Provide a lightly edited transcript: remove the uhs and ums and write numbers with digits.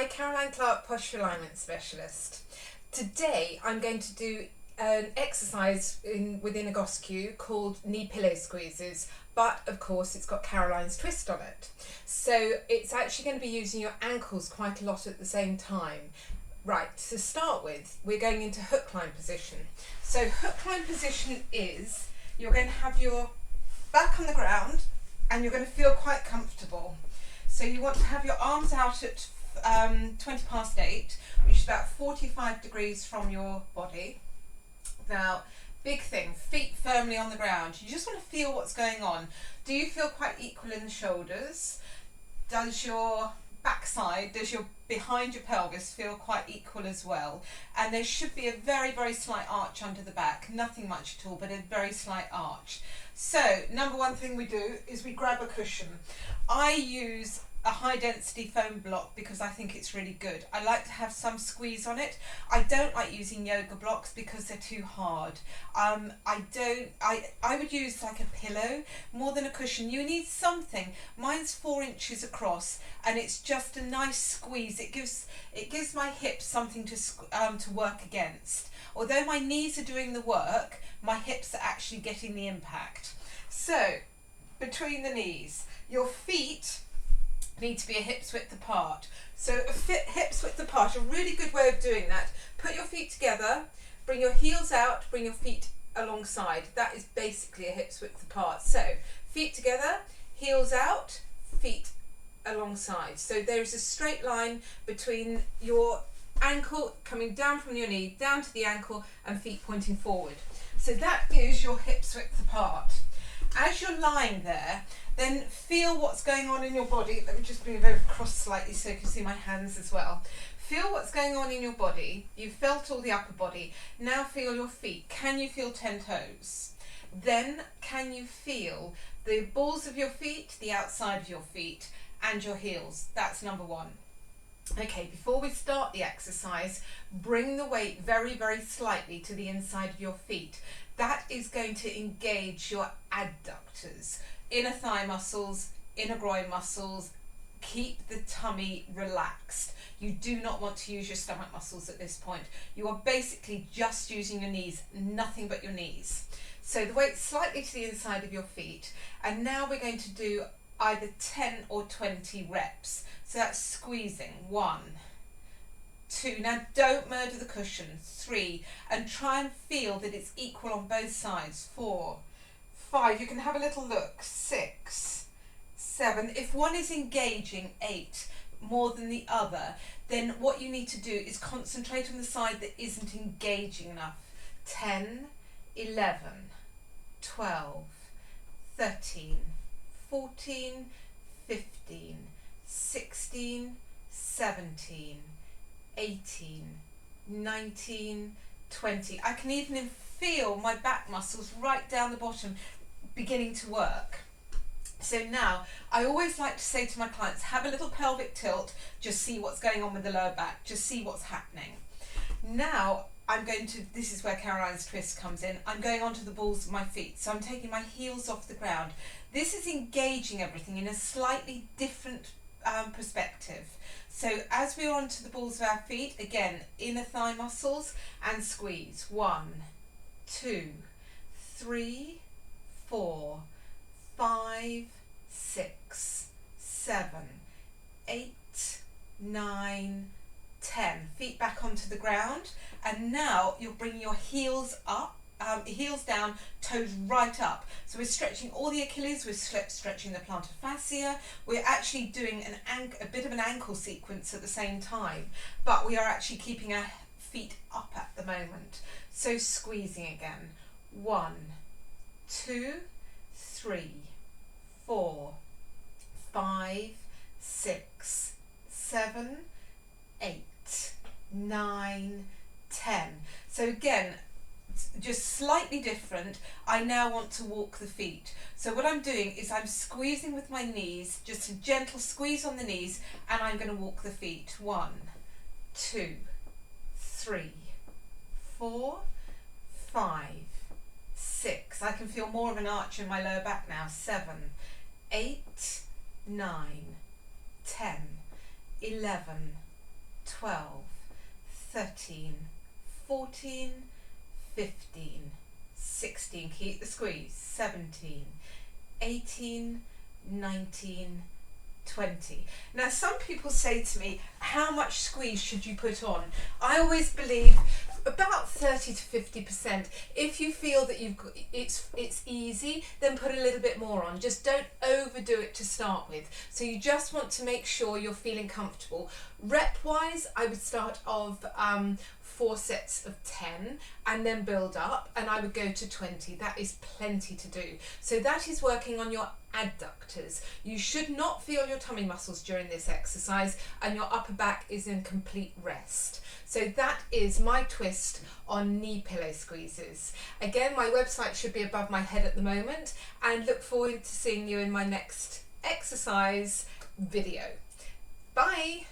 Caroline Clark, Posture Alignment Specialist. Today I'm going to do an exercise within Egoscue called knee pillow squeezes, but of course it's got Caroline's twist on it. So it's actually going to be using your ankles quite a lot at the same time. Right, to start with, we're going into hook line position. So hook line position is, you're going to have your back on the ground and you're going to feel quite comfortable. So you want to have your arms out at 20 past 8, which is about 45 degrees from your body. Now, big thing, feet firmly on the ground. You just want to feel what's going on. Do you feel quite equal in the shoulders? Does your backside, does your behind your pelvis feel quite equal as well? And there should be a very, very slight arch under the back. Nothing much at all, but a very slight arch. So, number one thing we do is we grab a cushion. I use a high density foam block because I think it's really good. I like to have some squeeze on it. I don't like using yoga blocks because they're too hard. I would use like a pillow more than a cushion. You need something. Mine's 4 inches across and it's just a nice squeeze. It gives my hips something to work against. Although my knees are doing the work, my hips are actually getting the impact. So between the knees, your feet need to be a hips width apart. So hips width apart, a really good way of doing that. Put your feet together, bring your heels out, bring your feet alongside. That is basically a hips width apart. So feet together, heels out, feet alongside. So there is a straight line between your ankle coming down from your knee, down to the ankle, and feet pointing forward. So that is your hips width apart. As you're lying there, then feel what's going on in your body. Let me just move over across slightly so you can see my hands as well. Feel what's going on in your body. You've felt all the upper body. Now feel your feet. Can you feel 10 toes? Then can you feel the balls of your feet, the outside of your feet, and your heels? That's number one. Okay, before we start the exercise, bring the weight very, very slightly to the inside of your feet. That is going to engage your adductors, inner thigh muscles, inner groin muscles. Keep the tummy relaxed. You do not want to use your stomach muscles at this point. You are basically just using your knees, nothing but your knees. So the weight slightly to the inside of your feet. And now we're going to do either 10 or 20 reps. So that's squeezing. 1, 2, now don't murder the cushion. 3, and try and feel that it's equal on both sides. 4, 5, you can have a little look. 6, 7, if one is engaging, 8, more than the other, then what you need to do is concentrate on the side that isn't engaging enough. 10, 11, 12, 13, 14, 15, 16, 17, 18, 19, 20. I can even feel my back muscles right down the bottom beginning to work. So now, I always like to say to my clients, have a little pelvic tilt, just see what's going on with the lower back, just see what's happening. Now, this is where Caroline's twist comes in, I'm going onto the balls of my feet, so I'm taking my heels off the ground. This is engaging everything in a slightly different perspective. So as we're onto the balls of our feet, again, inner thigh muscles and squeeze. 1, 2, 3, 4, 5, 6, 7, 8, 9, 10. Feet back onto the ground. And now you're bringing your heels up, heels down, toes right up. So we're stretching all the Achilles, we're stretching the plantar fascia. We're actually doing a bit of an ankle sequence at the same time, but we are actually keeping our feet up at the moment. So squeezing again. 1, 2, 3, 4, 5, 6, 7, 8, 9, 10. So again, just slightly different. I now want to walk the feet. So what I'm doing is I'm squeezing with my knees, just a gentle squeeze on the knees, and I'm going to walk the feet. 1, 2, 3, 4, 5, 6. I can feel more of an arch in my lower back now. 7, 8, 9, 10, 11, 12, 13, 14, 15, 16, keep the squeeze, 17, 18, 19, 20. Now some people say to me, how much squeeze should you put on? I always believe about 30 to 50%. If you feel that it's easy, then put a little bit more on. Just don't overdo it to start with. So you just want to make sure you're feeling comfortable. Rep wise, I would start off 4 sets of 10 and then build up, and I would go to 20. That is plenty to do. So that is working on your adductors. You should not feel your tummy muscles during this exercise, and your upper back is in complete rest. So that is my twist on knee pillow squeezes. Again, my website should be above my head at the moment, and look forward to seeing you in my next exercise video. Bye!